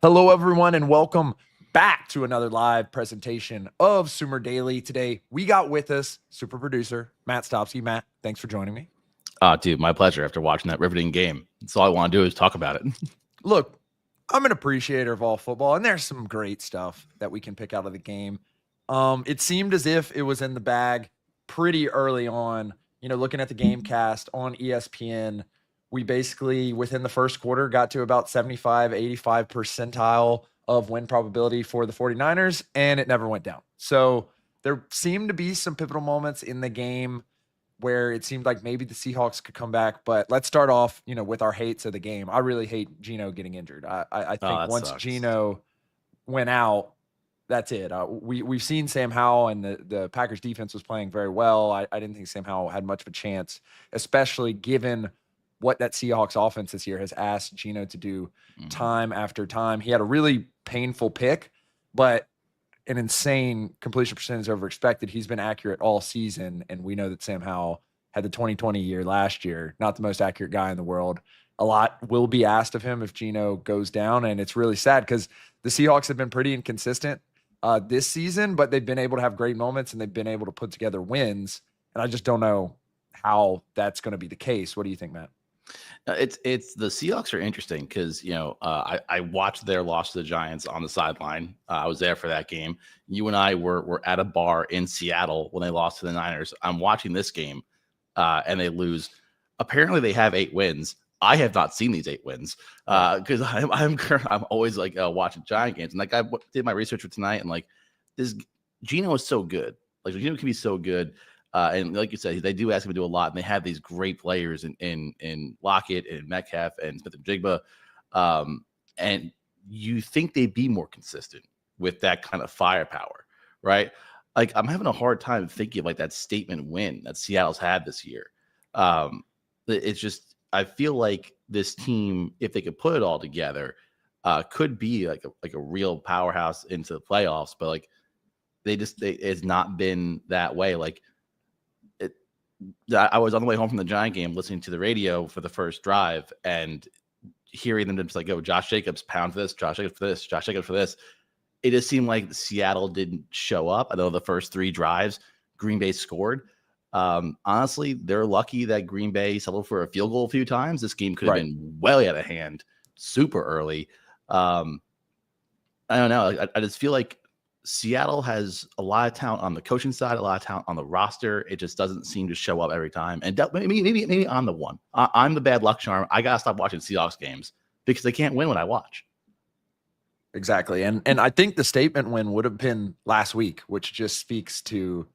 Hello, everyone, and welcome back to another live presentation of SumerDaily. Today, we got with us super producer Matt Stopsky. Matt, thanks for joining me. Dude, my pleasure. After watching that riveting game, that's all I want to do is talk about it. Look, I'm an appreciator of all football, and there's some great stuff that we can pick out of the game. It seemed as if it was in the bag pretty early on. You know, looking at the game cast on ESPN, we basically, within the first quarter, got to about 75, 85 percentile of win probability for the 49ers, and it never went down. So there seemed to be some pivotal moments in the game where it seemed like maybe the Seahawks could come back. But let's start off, with our hates of the game. I really hate Geno getting injured. I think once sucks. Geno went out, that's it. We've seen Sam Howell, and the Packers defense was playing very well. I didn't think Sam Howell had much of a chance, especially given what that Seahawks offense this year has asked Geno to do time after time. He had a really painful pick, but an insane completion percentage over expected. He's been accurate all season, and we know that Sam Howell had the 2020 year last year, not the most accurate guy in the world. A lot will be asked of him if Geno goes down, and it's really sad because the Seahawks have been pretty inconsistent this season, but they've been able to have great moments, and they've been able to put together wins, and I just don't know how that's going to be the case. What do you think, Matt? It's the Seahawks are interesting because I watched their loss to the Giants on the sideline. I was there for that game. You and I were at a bar in Seattle when they lost to the Niners. I'm watching this game, and they lose. Apparently, they have 8 wins. I have not seen these 8 wins because I'm always like watching Giant games. And like I did my research for tonight, and like this Geno is so good. Like Geno can be so good. And like you said, they do ask him to do a lot, and they have these great players in Lockett and Metcalf and Smith and Jigba. And you think they'd be more consistent with that kind of firepower, right? Like I'm having a hard time thinking of like that statement win that Seattle's had this year. It's just I feel like this team, if they could put it all together, could be like a real powerhouse into the playoffs. But like it's not been that way. Like. I was on the way home from the Giant game listening to the radio for the first drive and hearing them just like, go, Josh Jacobs, pound for this, Josh Jacobs for this, Josh Jacobs for this. It just seemed like Seattle didn't show up. I know the first 3 drives, Green Bay scored. Honestly, they're lucky that Green Bay settled for a field goal a few times. This game could have been way out of hand super early. I don't know. I just feel like Seattle has a lot of talent on the coaching side, a lot of talent on the roster. It just doesn't seem to show up every time. And maybe I'm the one. I'm the bad luck charm. I gotta stop watching Seahawks games because they can't win when I watch. Exactly, and I think the statement win would have been last week, which just speaks to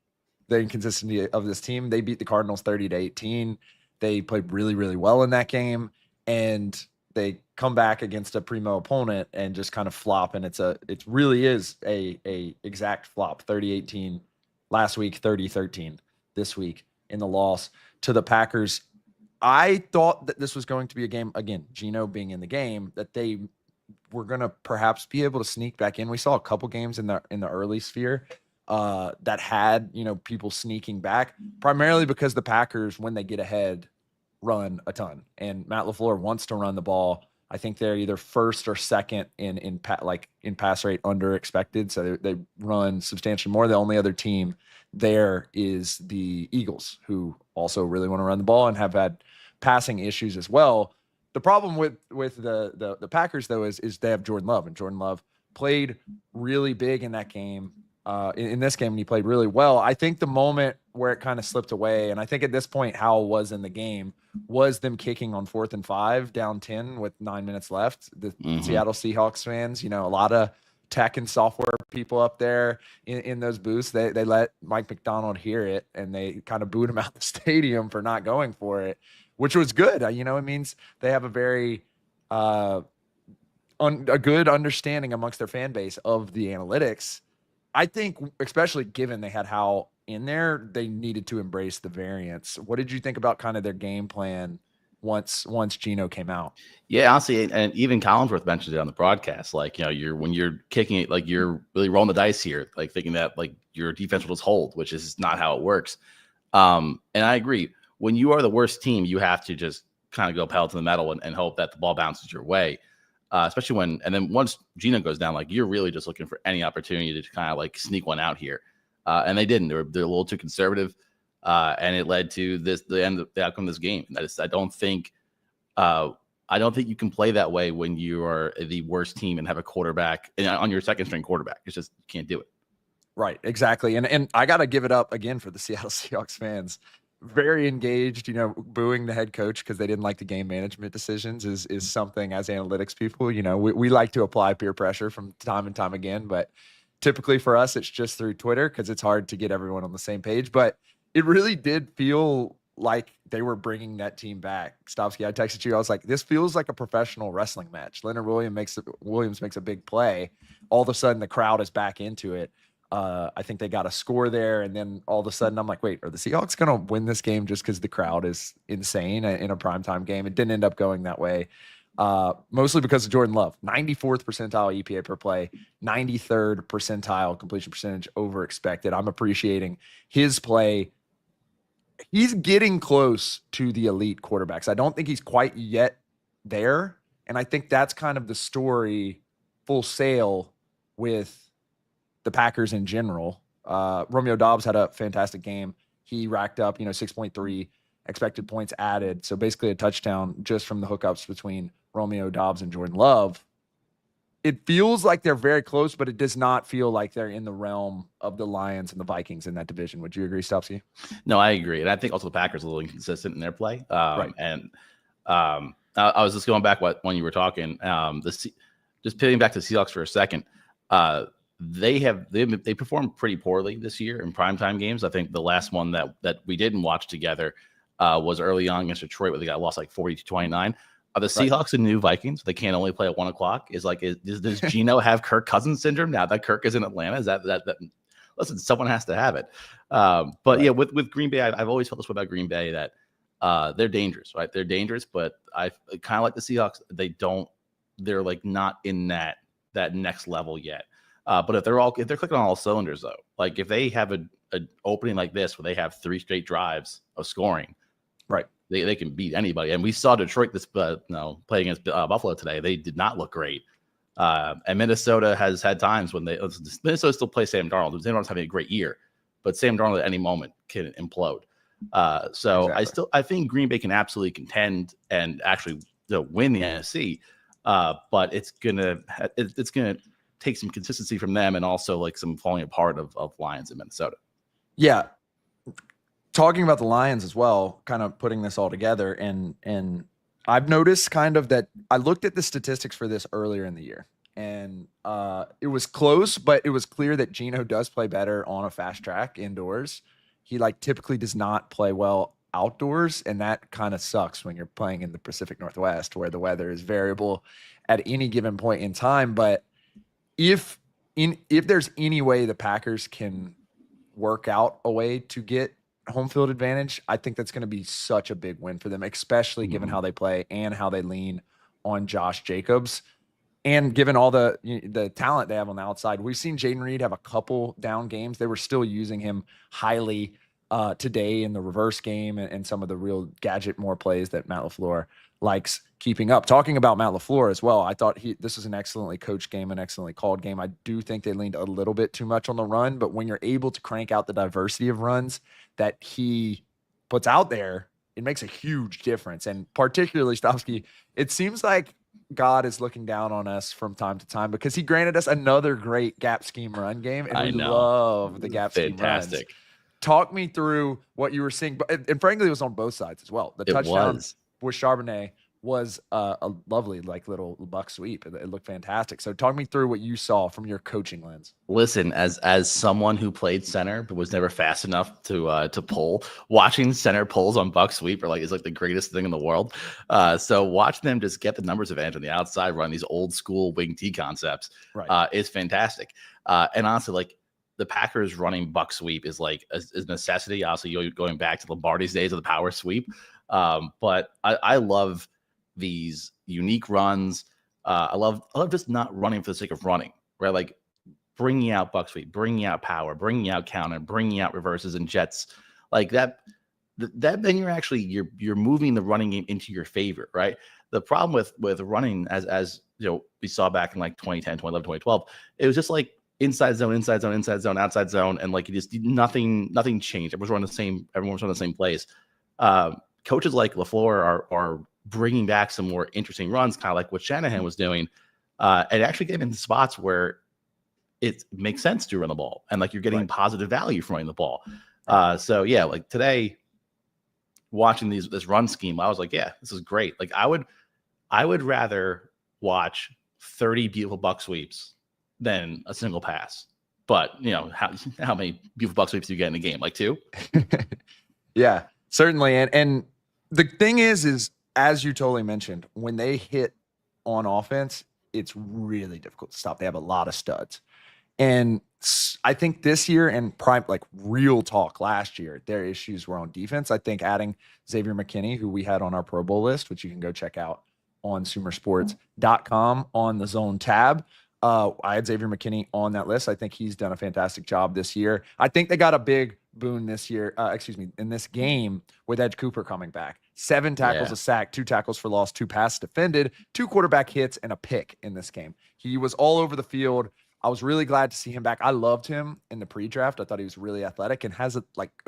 the inconsistency of this team. They beat the Cardinals 30-18. They played really, really well in that game, and they come back against a primo opponent and just kind of flop. And it really is a exact flop. 30-18 last week, 30-13 this week in the loss to the Packers. I thought that this was going to be a game, again, Geno being in the game, that they were going to perhaps be able to sneak back in. We saw a couple games in the early sphere that had, people sneaking back, primarily because the Packers, when they get ahead, run a ton, and Matt LaFleur wants to run the ball. I think they're either first or second in pass rate under expected, so they run substantially more. The only other team there is the Eagles, who also really want to run the ball and have had passing issues as well. The problem with the Packers though is they have Jordan Love, and Jordan Love played really big in that game. In this game, and he played really well. I think the moment where it kind of slipped away, and I think at this point Howell was in the game, was them kicking on 4th and 5, down 10 with 9 minutes left. The Seattle Seahawks fans, a lot of tech and software people up there in those booths, they let Mike McDonald hear it, and they kind of booed him out the stadium for not going for it, which was good. It means they have a very a good understanding amongst their fan base of the analytics. I think, especially given they had Howell in there, they needed to embrace the variance. What did you think about kind of their game plan once Geno came out? Yeah, honestly, and even Collinsworth mentioned it on the broadcast. Like, when you're kicking it, like you're really rolling the dice here, like thinking that like your defense will just hold, which is not how it works. And I agree. When you are the worst team, you have to just kind of go pedal to the metal and hope that the ball bounces your way. especially and then once Gino goes down, like you're really just looking for any opportunity to kind of like sneak one out here. And they didn't. They're a little too conservative, and it led to the outcome of this game. I don't think you can play that way when you are the worst team and have a quarterback on your second string quarterback. It's just, you can't do it. Right, exactly. And I got to give it up again for the Seattle Seahawks fans. Very engaged, booing the head coach because they didn't like the game management decisions is something as analytics people, we like to apply peer pressure from time and time again. But typically for us, it's just through Twitter because it's hard to get everyone on the same page. But it really did feel like they were bringing that team back. Stopsky, I texted you. I was like, this feels like a professional wrestling match. Leonard Williams makes a big play. All of a sudden, the crowd is back into it. I think they got a score there, and then all of a sudden I'm like, wait, are the Seahawks going to win this game just because the crowd is insane in a primetime game? It didn't end up going that way, mostly because of Jordan Love. 94th percentile EPA per play, 93rd percentile completion percentage over expected. I'm appreciating his play. He's getting close to the elite quarterbacks. I don't think he's quite yet there, and I think that's kind of the story full sail with the Packers in general. Romeo Doubs had a fantastic game. He racked up, 6.3 expected points added. So basically a touchdown just from the hookups between Romeo Doubs and Jordan Love. It feels like they're very close, but it does not feel like they're in the realm of the Lions and the Vikings in that division. Would you agree, Stopsky? No, I agree. And I think also the Packers are a little inconsistent in their play. Right. And I was just going back when you were talking, just pivoting back to the Seahawks for a second. They performed pretty poorly this year in primetime games. I think the last one that we didn't watch together was early on against Detroit, where they got lost like 40-29. Are the Seahawks the new Vikings? They can't only play at 1 o'clock. Does Gino have Kirk Cousins syndrome now that Kirk is in Atlanta? Is that listen, someone has to have it. But right. Yeah, with Green Bay, I've always felt this way about Green Bay, that they're dangerous, right? They're dangerous, but I kind of like the Seahawks. They're like not in that next level yet. But if they're clicking on all cylinders, though, like if they have an opening like this where they have 3 straight drives of scoring, right, they can beat anybody. And we saw Detroit play against Buffalo today. They did not look great. And Minnesota has had times when Minnesota still plays Sam Darnold. Sam Darnold's having a great year, but Sam Darnold at any moment can implode. So exactly. I think Green Bay can absolutely contend and actually win the NFC. But it's gonna take some consistency from them and also like some falling apart of Lions in Minnesota. Yeah. Talking about the Lions as well, kind of putting this all together. And I've noticed kind of that I looked at the statistics for this earlier in the year, and it was close, but it was clear that Gino does play better on a fast track indoors. He typically does not play well outdoors. And that kind of sucks when you're playing in the Pacific Northwest where the weather is variable at any given point in time. But if there's any way the Packers can work out a way to get home field advantage, I think that's going to be such a big win for them, especially given how they play and how they lean on Josh Jacobs. And given all the talent they have on the outside, we've seen Jaden Reed have a couple down games. They were still using him highly today in the reverse game and some of the real gadget more plays that Matt LaFleur likes keeping up. Talking about Matt LaFleur as well, I thought this was an excellently coached game, an excellently called game. I do think they leaned a little bit too much on the run, but when you're able to crank out the diversity of runs that he puts out there, it makes a huge difference. And particularly, Stopsky, it seems like God is looking down on us from time to time because he granted us another great gap scheme run game, and we love the gap scheme runs. Talk me through what you were seeing, and frankly, it was on both sides as well. The touchdown with Charbonnet was a lovely little buck sweep. It looked fantastic. So talk me through what you saw from your coaching lens. Listen, as someone who played center but was never fast enough to pull, watching center pulls on buck sweep is the greatest thing in the world. So watching them just get the numbers advantage on the outside, run these old school wing T concepts, is fantastic. And honestly, the Packers running buck sweep is a necessity. Obviously, you're going back to Lombardi's days of the power sweep. But I love these unique runs. I love just not running for the sake of running, right? Bringing out buck sweep, bringing out power, bringing out counter, bringing out reverses and jets like that. Then you're moving the running game into your favor, right? The problem with running, as we saw back in like 2010, 2011, 2012, it was just like inside zone, inside zone, inside zone, outside zone, and like nothing changed. Everyone's running the same plays. Coaches like LaFleur are bringing back some more interesting runs, kind of like what Shanahan was doing, and actually getting in spots where it makes sense to run the ball, and like you're getting positive value from running the ball. So yeah, like today, watching this run scheme, I was like, yeah, this is great. Like I would rather watch 30 beautiful buck sweeps than a single pass. But how many beautiful buck sweeps do you get in a game? Like 2? Yeah, certainly. And the thing is as you totally mentioned, when they hit on offense, it's really difficult to stop. They have a lot of studs. And I think this year and prime, like real talk last year, their issues were on defense. I think adding Xavier McKinney, who we had on our Pro Bowl list, which you can go check out on SumerSports.com on the Zone tab. I had Xavier McKinney on that list. I think he's done a fantastic job this year. I think they got a big boon this year, in this game with Edge Cooper coming back. 7 tackles, a sack, 2 tackles for loss, 2 passes defended, 2 quarterback hits, and a pick in this game. He was all over the field. I was really glad to see him back. I loved him in the pre-draft. I thought he was really athletic and has a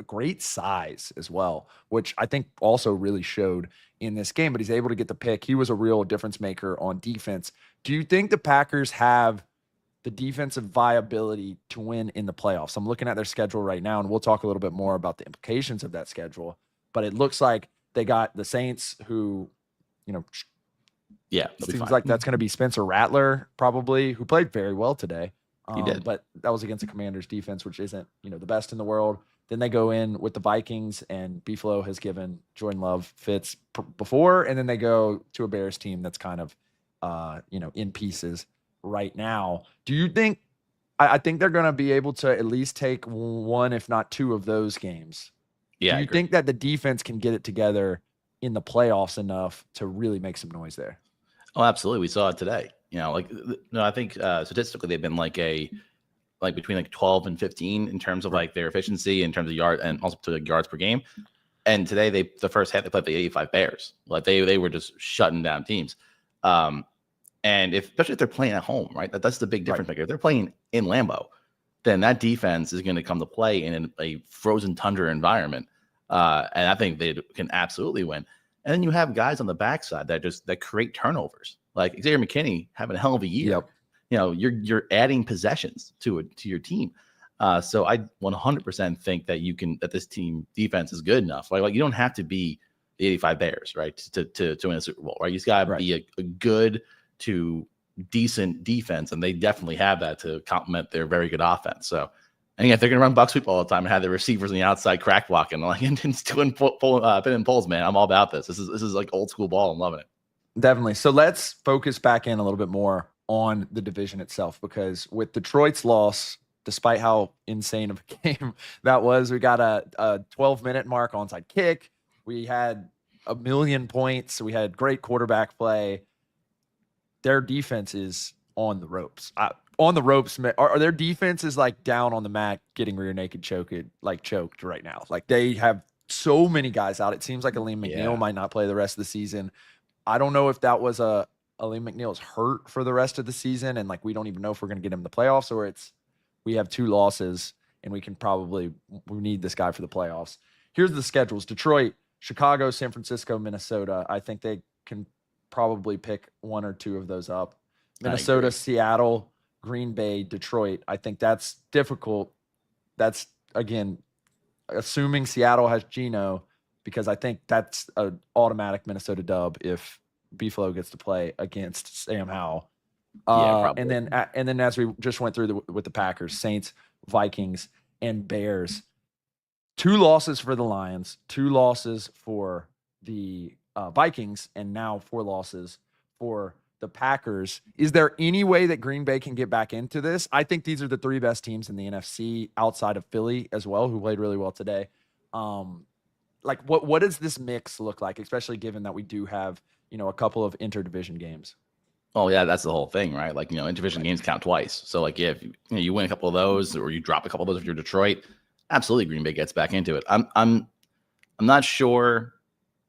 great size as well, which I think also really showed in this game, but he's able to get the pick. He was a real difference maker on defense. Do you think the Packers have the defensive viability to win in the playoffs? I'm looking at their schedule right now, and we'll talk a little bit more about the implications of that schedule, but it looks like they got the Saints who, seems like that's going to be Spencer Rattler probably, who played very well today. He did. But that was against the Commanders defense, which isn't, the best in the world. Then they go in with the Vikings, and Beefalo has given Jordan Love fits before, and then they go to a Bears team that's kind of, in pieces right now. Do you think, I think they're going to be able to at least take 1, if not 2 of those games? Yeah. Do you think that the defense can get it together in the playoffs enough to really make some noise there? Oh, absolutely. We saw it today. I think statistically they've been between 12 and 15 in terms of their efficiency, in terms of yard and also to yards per game. And today the first half they played the 85 Bears. They were just shutting down teams. And especially if they're playing at home, right? That's the big difference maker. If they're playing in Lambeau, then that defense is going to come to play in a frozen tundra environment. And I think they can absolutely win. And then you have guys on the backside that create turnovers, like Xavier McKinney having a hell of a year. Yep. You're adding possessions to your team. So I 100% think that this team defense is good enough. Like you don't have to be the 85 Bears, right, to win a Super Bowl, right? You just got to be a good to decent defense, and they definitely have that to complement their very good offense. So, and if they're going to run buck sweep all the time and have the receivers on the outside crack blocking, and doing pin and pulls, man, I'm all about this. This is like old school ball. I'm loving it. Definitely. So let's focus back in a little bit more on the division itself, because with Detroit's loss, despite how insane of a game that was, we got a 12-minute mark onside kick. We had 1 million points. We had great quarterback play. Their defense is on the ropes. Are their defense is down on the mat, getting rear naked choked right now. They have so many guys out. It seems like Aleem McNeil might not play the rest of the season. I don't know if that was Aleem McNeil's hurt for the rest of the season, and we don't even know if we're going to get him in the playoffs, or we have 2 losses and we need this guy for the playoffs. Here's the schedules: Detroit, Chicago, San Francisco, Minnesota. I think they can probably pick 1 or 2 of those up. Minnesota, Seattle, Green Bay, Detroit. I think that's difficult. That's, again, assuming Seattle has Geno, because I think that's an automatic Minnesota dub if Beefalo gets to play against Sam Howell. And then as we just went through with the Packers, Saints, Vikings, and Bears. 2 losses for the Lions, 2 losses for the Vikings, and now 4 losses for the Packers. Is there any way that Green Bay can get back into this? I think these are the 3 best teams in the NFC outside of Philly as well, who played really well today. What does this mix look like, especially given that we do have, a couple of interdivision games? Oh yeah, that's the whole thing, right? Interdivision games count twice. So if you win a couple of those, or you drop a couple of those if you're Detroit, absolutely Green Bay gets back into it. I'm not sure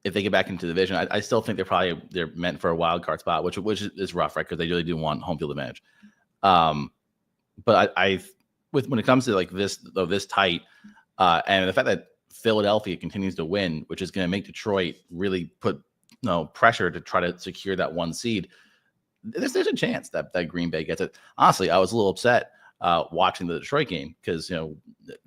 if they get back into the division, I still think they're meant for a wild card spot, which is rough, right? Because they really do want home field advantage. But when it comes to like this tight, and the fact that Philadelphia continues to win, which is going to make Detroit really put pressure to try to secure that 1 seed. There's a chance that Green Bay gets it. Honestly, I was a little upset watching the Detroit game because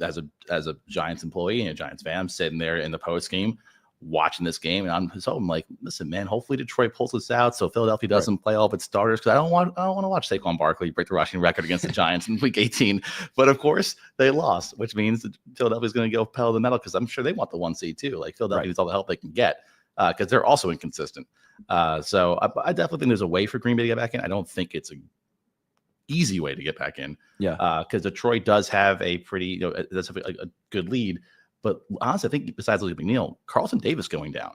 as a Giants employee and a Giants fan, I'm sitting there in the post game watching this game, and I'm just hoping, like, listen, man, hopefully Detroit pulls this out so Philadelphia doesn't play all of its starters, because I don't want to watch Saquon Barkley break the rushing record against the Giants in Week 18. But of course, they lost, which means that Philadelphia's going to go pedal to the metal because I'm sure they want the 1 seed too. Like Philadelphia needs all the help they can get because they're also inconsistent. So I definitely think there's a way for Green Bay to get back in. I don't think it's a easy way to get back in. Yeah. Because Detroit does have a pretty, that's a good lead. But honestly, I think besides Luke McNeil, Carlton Davis going down,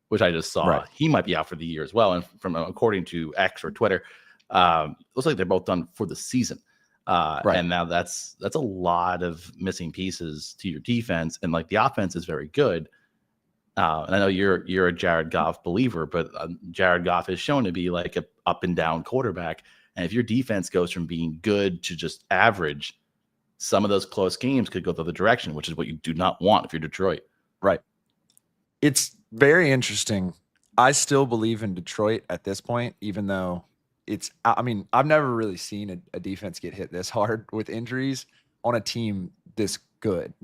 which I just saw, he might be out for the year as well. And from according to X or Twitter, looks like they're both done for the season. And now that's a lot of missing pieces to your defense, and like the offense is very good. And I know you're a Jared Goff believer, but Jared Goff is shown to be like a up and down quarterback. And if your defense goes from being good to just average, some of those close games could go the other direction, which is what you do not want if you're Detroit. Right. It's very interesting. I still believe in Detroit at this point, even though I've never really seen a defense get hit this hard with injuries on a team this good.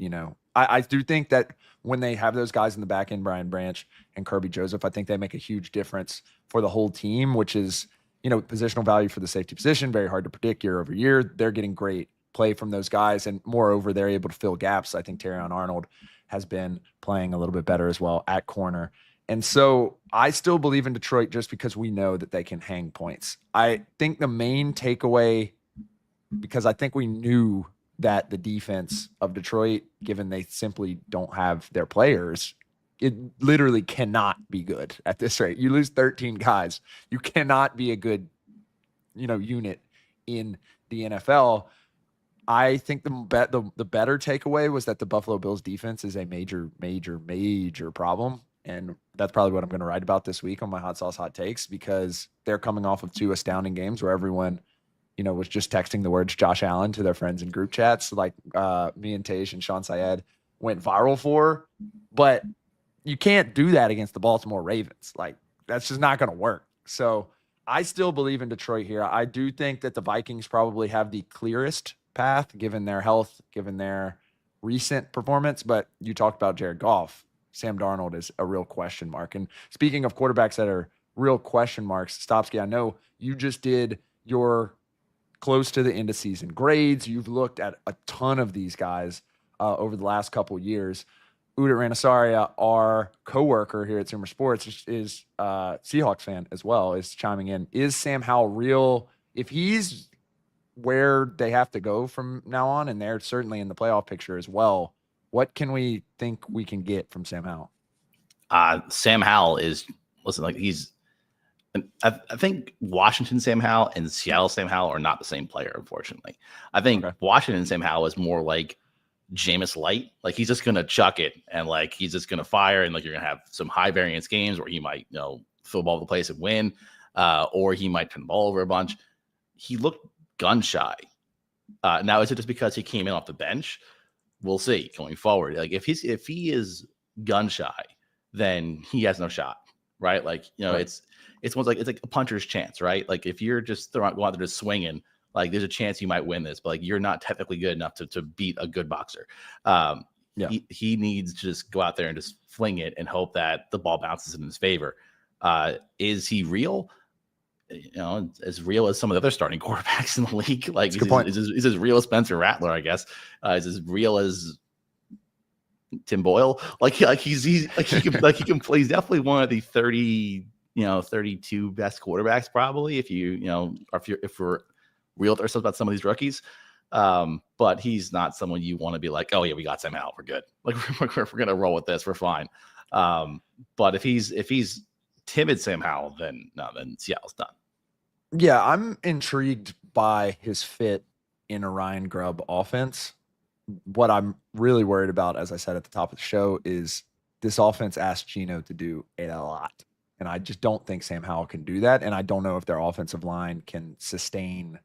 I do think that when they have those guys in the back end, Brian Branch and Kirby Joseph, I think they make a huge difference for the whole team, which is, positional value for the safety position, very hard to predict year over year. They're getting great play from those guys, and moreover, they're able to fill gaps. I think Terrion Arnold has been playing a little bit better as well at corner. And so I still believe in Detroit just because we know that they can hang points. I think the main takeaway, because I think we knew that the defense of Detroit, given they simply don't have their players, it literally cannot be good at this rate. You lose 13 guys. You cannot be a good, unit in the NFL. I think the better takeaway was that the Buffalo Bills defense is a major, major, major problem. And that's probably what I'm going to write about this week on my Hot Sauce Hot Takes, because they're coming off of 2 astounding games where everyone, was just texting the words Josh Allen to their friends in group chats, like me and Tage and Sean Syed went viral for. But you can't do that against the Baltimore Ravens. Like, that's just not going to work. So I still believe in Detroit here. I do think that the Vikings probably have the clearest path given their health, given their recent performance. But you talked about Jared Goff. Sam Darnold is a real question mark. And speaking of quarterbacks that are real question marks, Stopsky, I know you just did your close to the end of season grades. You've looked at a ton of these guys over the last couple years. Udit Ranasaria, our coworker here at Sumer Sports, is a Seahawks fan as well, is chiming in. Is Sam Howell real? If he's where they have to go from now on, and they're certainly in the playoff picture as well, what can we think we can get from Sam Howell? Sam Howell is, listen, like I think Washington Sam Howell and Seattle Sam Howell are not the same player, unfortunately. I think Washington Sam Howell is more like Jameis Light. Like, he's just going to chuck it, and like, he's just going to fire, and like, you're going to have some high variance games where he might, throw the ball to the place and win, or he might turn the ball over a bunch. He looked gun shy. Now, is it just because he came in off the bench? We'll see going forward. Like, if he is gun shy, then he has no shot, right? Like, it's like a puncher's chance, right? Like, if you're just going out there just swinging, like, there's a chance you might win this, but like, you're not technically good enough to beat a good boxer. He needs to just go out there and just fling it and hope that the ball bounces in his favor. Is he real? As real as some of the other starting quarterbacks in the league. Like, is as real as Spencer Rattler, I guess. Is as real as Tim Boyle. He's definitely one of the 30, 32 best quarterbacks, probably, if we're real with ourselves about some of these rookies. But he's not someone you want to be like, oh yeah, we got Sam Howell, we're good. Like, we're gonna roll with this, we're fine. But if he's timid Sam Howell, then Seattle's done. Yeah, I'm intrigued by his fit in a Ryan Grubb offense. What I'm really worried about, as I said at the top of the show, is this offense asked Gino to do a lot. And I just don't think Sam Howell can do that. And I don't know if their offensive line can sustain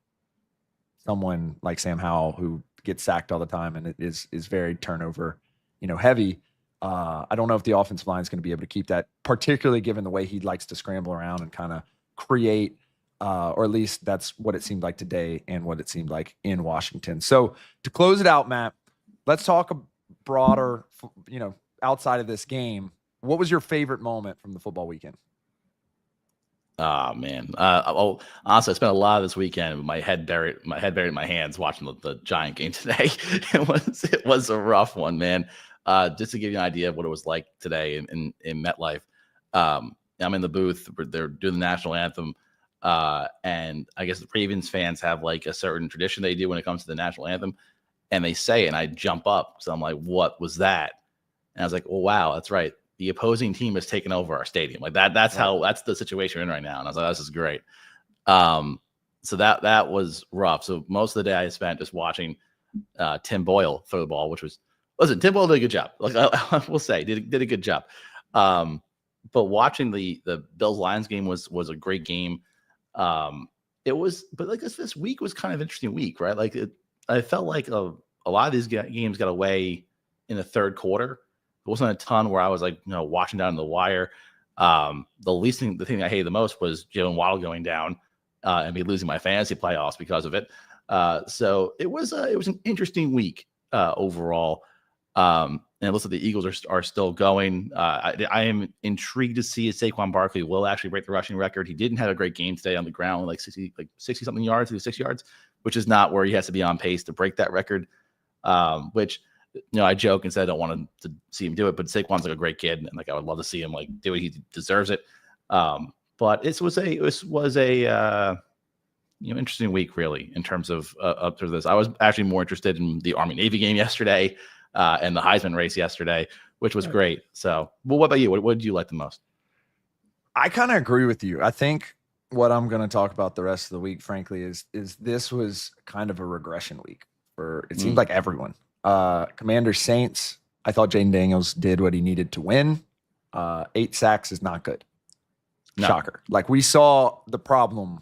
someone like Sam Howell who gets sacked all the time and it is very turnover, heavy. I don't know if the offensive line is going to be able to keep that, particularly given the way he likes to scramble around and kind of create, or at least that's what it seemed like today and what it seemed like in Washington. So to close it out, Matt, let's talk a broader, outside of this game. What was your favorite moment from the football weekend? Oh man. Honestly, I spent a lot of this weekend with my head buried in my hands watching the Giant game today. It was a rough one, man. Just to give you an idea of what it was like today in MetLife. I'm in the booth. They're doing the national anthem. And I guess the Ravens fans have like a certain tradition they do when it comes to the national anthem. And they say it, and I jump up. So I'm like, what was that? And I was like, oh, wow, that's right. The opposing team has taken over our stadium. Like that's the situation we're in right now. And I was like, this is great. So that was rough. So most of the day I spent just watching Tim Boyle throw the ball, Tim Boyle did a good job. Like I will say, did a good job. But watching the Bills Lions game was a great game. It was, but like this week was kind of an interesting week, right? Like I felt like a lot of these games got away in the third quarter. There wasn't a ton where I was like, watching down the wire. The thing I hated the most was Jalen Waddle going down and me losing my fantasy playoffs because of it. So it was an interesting week overall. And it looks like the Eagles are still going. I am intrigued to see if Saquon Barkley will actually break the rushing record. He didn't have a great game today on the ground, like 60 something yards, 6 yards, which is not where he has to be on pace to break that record. Which I joke and said I don't want to see him do it, but Saquon's like a great kid, and like I would love to see him like do it. He deserves it. But it was a interesting week really in terms of up to this. I was actually more interested in the Army Navy game yesterday and the Heisman race yesterday, which was great. So, well, what about you? What did you like the most? I kind of agree with you. I think what I'm going to talk about the rest of the week, frankly, is this was kind of a regression week for it seemed like everyone. Commanders Saints, I thought Jaden Daniels did what he needed to win. 8 sacks is not good. No. Shocker. Like we saw the problem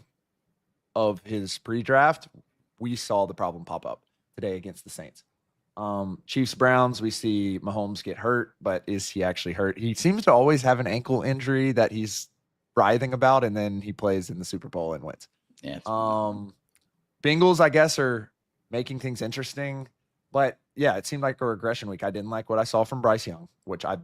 of his pre-draft. We saw the problem pop up today against the Saints. Chiefs Browns, we see Mahomes get hurt, but is he actually hurt? He seems to always have an ankle injury that he's writhing about, and then he plays in the Super Bowl and wins. Yeah. Bengals, I guess, are making things interesting. But yeah, it seemed like a regression week. I didn't like what I saw from Bryce Young, which I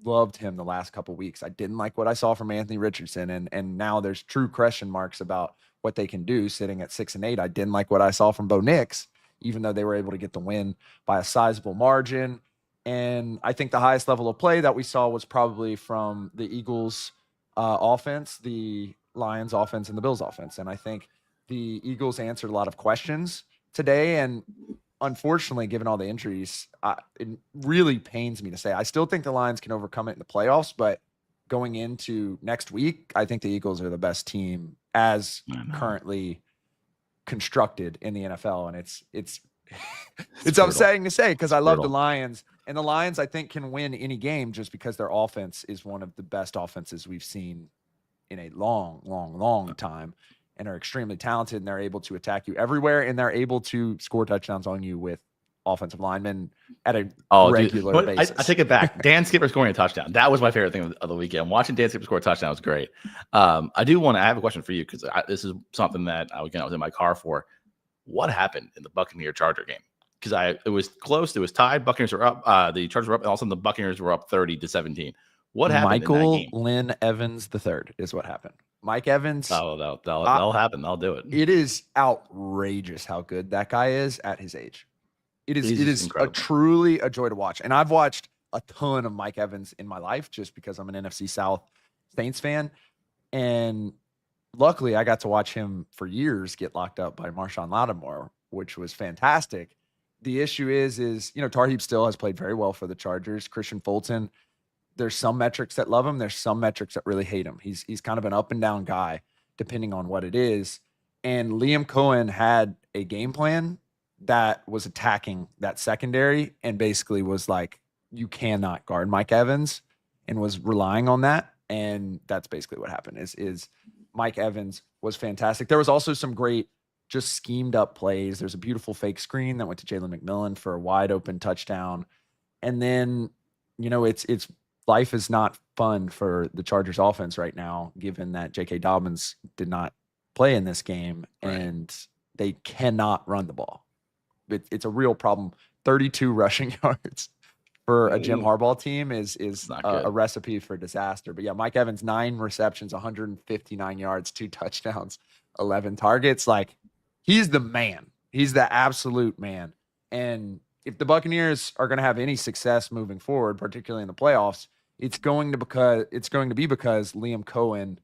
loved him the last couple of weeks. I didn't like what I saw from Anthony Richardson, and now there's true question marks about what they can do sitting at 6-8. I didn't like what I saw from Bo Nix, even though they were able to get the win by a sizable margin. And I think the highest level of play that we saw was probably from the Eagles offense, the Lions offense, and the Bills offense. And I think the Eagles answered a lot of questions today. And unfortunately, given all the injuries, it really pains me to say. I still think the Lions can overcome it in the playoffs, but going into next week, I think the Eagles are the best team as currently constructed in the NFL. And it's upsetting to say because I love the Lions. And the Lions, I think, can win any game just because their offense is one of the best offenses we've seen in a long time. And are extremely talented, and they're able to attack you everywhere, and they're able to score touchdowns on you with offensive linemen at a regular basis. I take it back. Dan Skipper scoring a touchdown. That was my favorite thing of the weekend. Watching Dan Skipper score a touchdown was great. I have a question for you because this is something that I was in my car for. What happened in the Buccaneer Charger game? Because it was close. It was tied. Buccaneers were up. The Chargers were up, and all of a sudden the Buccaneers were up 30-17. What happened in that game? Lynn Evans III is what happened. Mike Evans. Oh, that'll happen. They'll do it. It is outrageous how good that guy is at his age. It is truly a joy to watch. And I've watched a ton of Mike Evans in my life just because I'm an NFC South Saints fan. And luckily I got to watch him for years get locked up by Marshawn Lattimore, which was fantastic. The issue is Tarheeb still has played very well for the Chargers. Christian Fulton, there's some metrics that love him. There's some metrics that really hate him. He's kind of an up and down guy, depending on what it is. And Liam Cohen had a game plan that was attacking that secondary and basically was like, you cannot guard Mike Evans. and was relying on that. And that's basically what happened is Mike Evans was fantastic. There was also some great just schemed up plays. There's a beautiful fake screen that went to Jalen McMillan for a wide open touchdown. And then, it's life is not fun for the Chargers offense right now, given that J.K. Dobbins did not play in this game, and they cannot run the ball. It's a real problem. 32 rushing yards for a Jim Harbaugh team is a recipe for disaster. But yeah, Mike Evans, 9 receptions, 159 yards, 2 touchdowns, 11 targets. Like, he's the man. He's the absolute man. And if the Buccaneers are going to have any success moving forward, particularly in the playoffs, it's going to be because Liam Cohen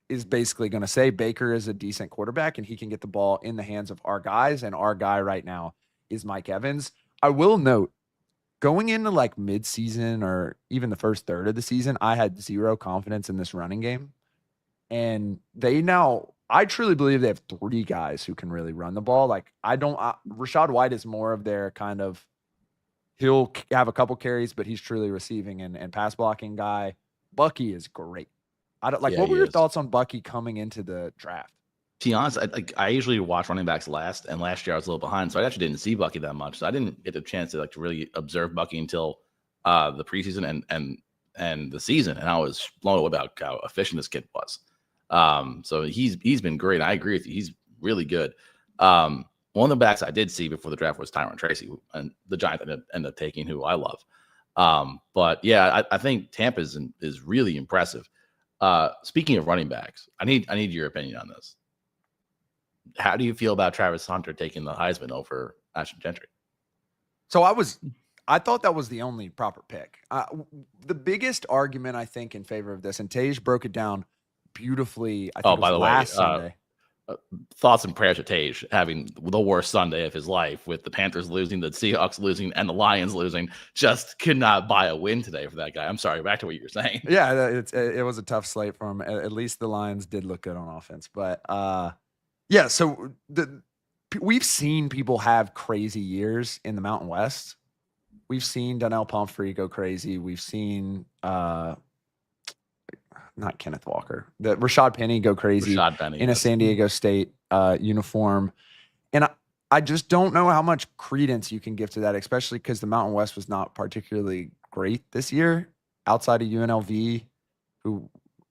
is basically going to say Baker is a decent quarterback and he can get the ball in the hands of our guys. And our guy right now is Mike Evans. I will note, going into like midseason or even the first third of the season, I had zero confidence in this running game. And I truly believe they have 3 guys who can really run the ball. Like, Rachaad White is more of their kind of, he'll have a couple carries, but he's truly receiving and pass blocking guy. Bucky is great. What were your thoughts on Bucky coming into the draft? To be honest, I usually watch running backs last, and last year I was a little behind, so I actually didn't see Bucky that much. So I didn't get a chance to really observe Bucky until the preseason and the season, and I was blown away about how efficient this kid was. So he's been great. I agree with you. He's really good. One of the backs I did see before the draft was Tyron Tracy, and the Giants ended up taking, who I love. But yeah, I think Tampa is really impressive. Speaking of running backs, I need your opinion on this. How do you feel about Travis Hunter taking the Heisman over Ashton Gentry? So I thought that was the only proper pick. The biggest argument, I think, in favor of this, and Tej broke it down beautifully. I think by the way, Sunday. Thoughts and prayers to Tej having the worst Sunday of his life, with the Panthers losing, the Seahawks losing, and the Lions losing. Just could not buy a win today for that guy. I'm sorry. Back to what you were saying. Yeah, it was a tough slate for him. At least the Lions did look good on offense. But yeah, so we've seen people have crazy years in the Mountain West. We've seen Donnell Pumphrey go crazy. We've seen not Kenneth Walker, the Rashad Penny go crazy in a San Diego State uniform. And I just don't know how much credence you can give to that, especially because the Mountain West was not particularly great this year outside of UNLV, who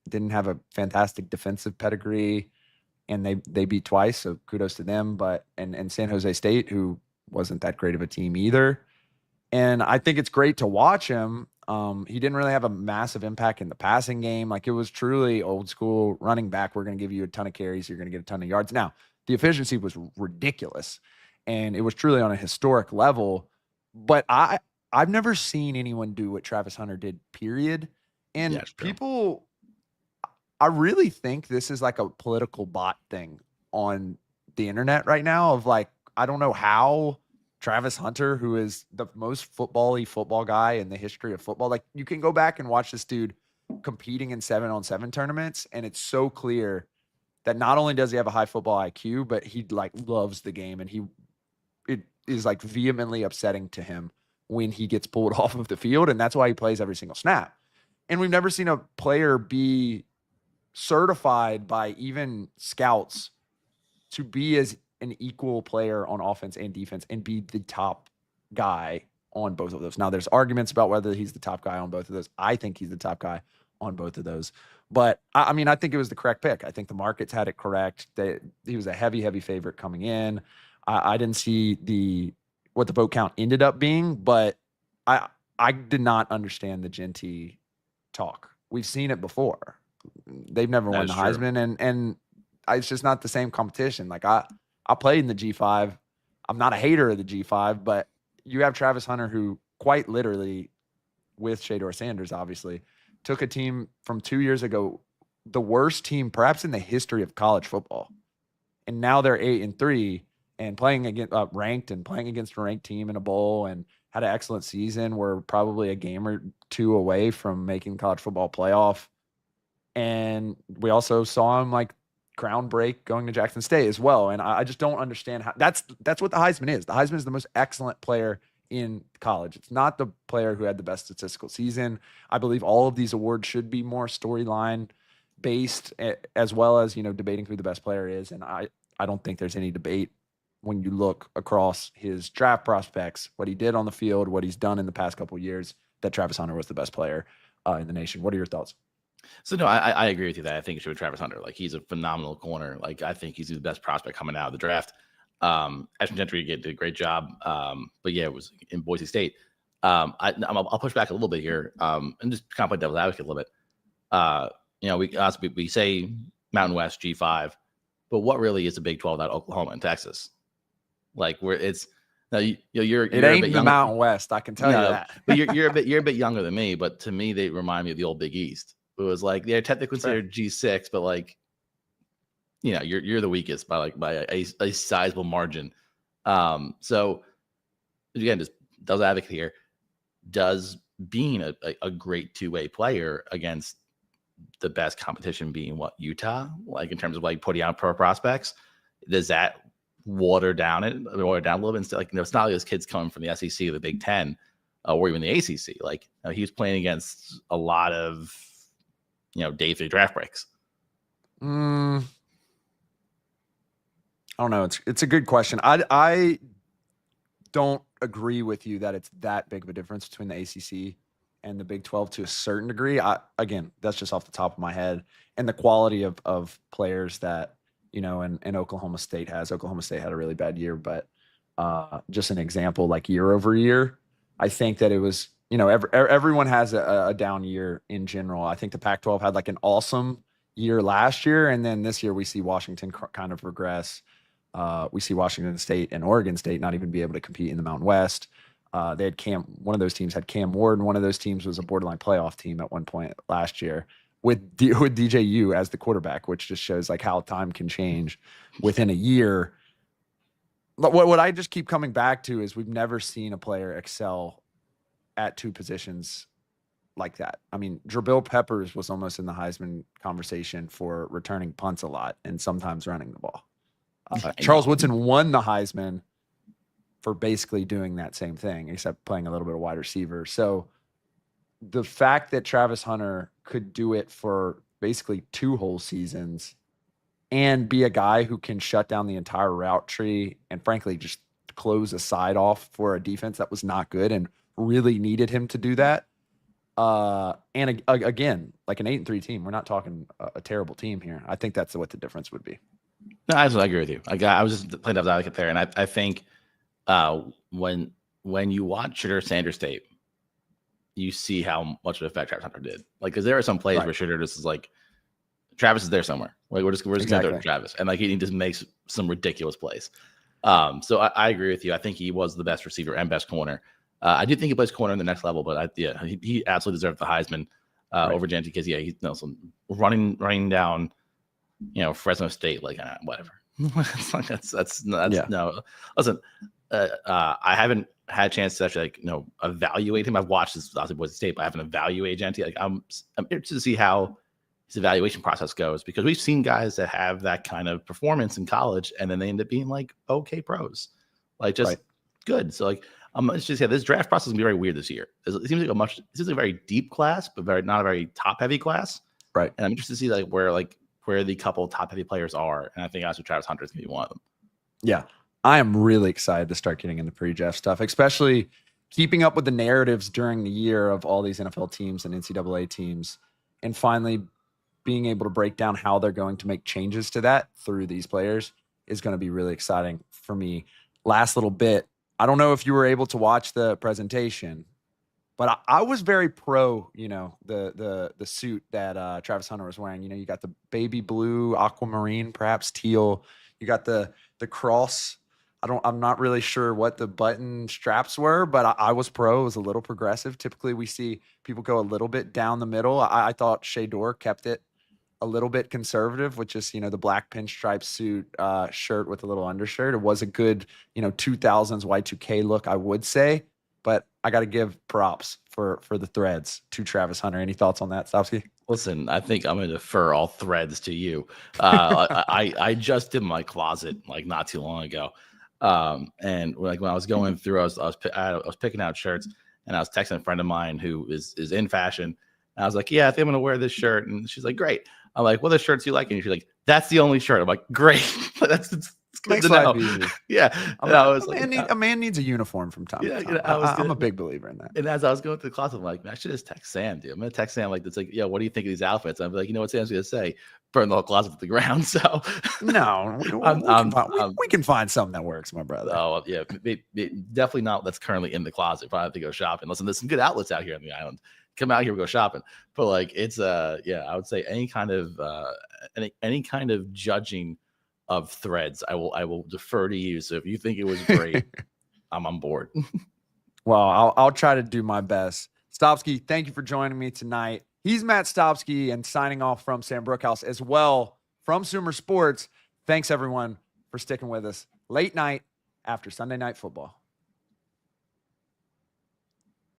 didn't have a fantastic defensive pedigree, and they beat twice. So kudos to them. But and San Jose State, who wasn't that great of a team either. And I think it's great to watch him. He didn't really have a massive impact in the passing game. Like, it was truly old school running back. We're going to give you a ton of carries. You're going to get a ton of yards. Now, the efficiency was ridiculous, and it was truly on a historic level. But I've never seen anyone do what Travis Hunter did, period. And people, I really think this is like a political bot thing on the internet right now of like, I don't know how Travis Hunter, who is the most football guy in the history of football. Like, you can go back and watch this dude competing in 7-on-7 tournaments, and it's so clear that not only does he have a high football IQ, but he like loves the game, and it is like vehemently upsetting to him when he gets pulled off of the field, and that's why he plays every single snap. And we've never seen a player be certified by even scouts to be as an equal player on offense and defense and be the top guy on both of those. Now, there's arguments about whether he's the top guy on both of those. I think he's the top guy on both of those. But I mean, I think it was the correct pick. I think the markets had it correct. He was a heavy favorite coming in. I didn't see what the vote count ended up being, but I did not understand the Genty talk. We've seen it before. They've never won the Heisman, and it's just not the same competition. Like, I played in the G5. I'm not a hater of the G5, but you have Travis Hunter, who quite literally, with Shador Sanders, obviously, took a team from 2 years ago, the worst team perhaps in the history of college football. And now they're 8-3 and playing against ranked and playing against a ranked team in a bowl, and had an excellent season. We're probably a game or two away from making college football playoff. And we also saw him like ground break going to Jackson State as well. And I just don't understand how that's what the Heisman is. The Heisman is the most excellent player in college. It's not the player who had the best statistical season. I believe all of these awards should be more storyline based, as well as, debating who the best player is. And I don't think there's any debate when you look across his draft prospects, what he did on the field, what he's done in the past couple of years, that Travis Hunter was the best player in the nation. What are your thoughts? So no, I agree with you that I think it should be Travis Hunter. Like, he's a phenomenal corner. Like, I think he's the best prospect coming out of the draft. Ashton Gentry did a great job. But yeah, it was in Boise State. I'll push back a little bit here, and just kind of play devil's advocate a little bit. We say Mountain West G5, but what really is the Big 12 without Oklahoma and Texas? Like, where it's now you're it ain't the Mountain West, I can tell you that. But you're a bit younger than me. But to me, they remind me of the old Big East. It was like they're technically considered G6, but like, you're the weakest by a sizable margin. So again, just devil's advocate here, does being a great two-way player against the best competition being Utah, like in terms of like putting out pro prospects, does that water down a little bit? Instead, like, it's not like those kids coming from the SEC or the Big Ten or even the ACC. Like, he was playing against a lot of day 3 draft breaks. I don't know. It's a good question. I don't agree with you that it's that big of a difference between the ACC and the Big 12 to a certain degree. Again, that's just off the top of my head, and the quality of players that, and Oklahoma State has. Oklahoma State had a really bad year, but just an example, like year over year, I think that it was, everyone has a down year in general. I think the Pac-12 had like an awesome year last year, and then this year we see Washington kind of regress. We see Washington State and Oregon State not even be able to compete in the Mountain West. They had one of those teams had Cam Ward, and one of those teams was a borderline playoff team at one point last year with DJU as the quarterback, which just shows like how time can change within a year. But what I just keep coming back to is we've never seen a player excel at two positions like that. I mean, Jabril Peppers was almost in the Heisman conversation for returning punts a lot and sometimes running the ball. Charles Woodson won the Heisman for basically doing that same thing, except playing a little bit of wide receiver. So the fact that Travis Hunter could do it for basically 2 whole seasons and be a guy who can shut down the entire route tree and frankly just close a side off for a defense that was not good and really needed him to do that. And again, like an 8-3 team, we're not talking a terrible team here. I think that's what the difference would be. No, I agree with you. I was just playing devil's advocate there, and I think when you watch Shedeur Sanders tape, you see how much of an effect Travis Hunter did. Like, because there are some plays where Shedeur just is like, Travis is there somewhere. Like, we're just going to throw to Travis, and like he just makes some ridiculous plays. So I agree with you. I think he was the best receiver and best corner. I do think he plays corner in the next level, but he absolutely deserved the Heisman over Genty because he's some running down, Fresno State, like whatever. that's no. Listen, I haven't had a chance to actually evaluate him. I've watched his Boise State, but I haven't evaluated Genty. Like, I'm interested to see how his evaluation process goes, because we've seen guys that have that kind of performance in college and then they end up being like okay pros, like just good. So like, let's just say this draft process is gonna be very weird this year. It seems like a very deep class, but not a very top heavy class. Right. And I'm interested to see where the couple top heavy players are. And I think also Travis Hunter is gonna be one of them. Yeah. I am really excited to start getting into pre-draft stuff, especially keeping up with the narratives during the year of all these NFL teams and NCAA teams, and finally being able to break down how they're going to make changes to that through these players is going to be really exciting for me. Last little bit, I don't know if you were able to watch the presentation, but I was very pro, the suit that Travis Hunter was wearing. You got the baby blue, aquamarine, perhaps teal. You got the cross. I'm not really sure what the button straps were, but I was pro. It was a little progressive. Typically, we see people go a little bit down the middle. I thought Shedeur kept it a little bit conservative with just, the black pinstripe suit, shirt with a little undershirt. It was a good, 2000s Y2K look, I would say, but I got to give props for the threads to Travis Hunter. Any thoughts on that, Stopsky? Listen, I think I'm going to defer all threads to you. I just did my closet like not too long ago. And like when I was going through, I was picking out shirts, and I was texting a friend of mine who is in fashion. And I was like, yeah, I think I'm gonna wear this shirt. And she's like, great. I'm like, what other shirts do you like? And she's like, that's the only shirt. I'm like, great. It's good Makes to know. life easy. Yeah. And I was like, a man needs a uniform from time to time. I'm a big believer in that. and as I was going through the closet, I'm like, man, I should just text Sam, dude. I'm gonna text Sam like this, like, yeah, what do you think of these outfits? I'm like, you know what Sam's gonna say? Burn the whole closet to the ground. So No, we can find something that works, my brother. oh yeah, definitely not that's currently in the closet. If I have to go shopping, listen, there's some good outlets out here on the island. Come out here, we go shopping. But like it's yeah, I would say any kind of judging of threads, I will defer to you. So if you think it was great, I'm on board. Well, I'll try to do my best. Stopsky, thank you for joining me tonight. He's Matt Stopsky, and signing off from Sam Brookhouse as well from Sumer Sports. Thanks everyone for sticking with us late night after Sunday Night Football.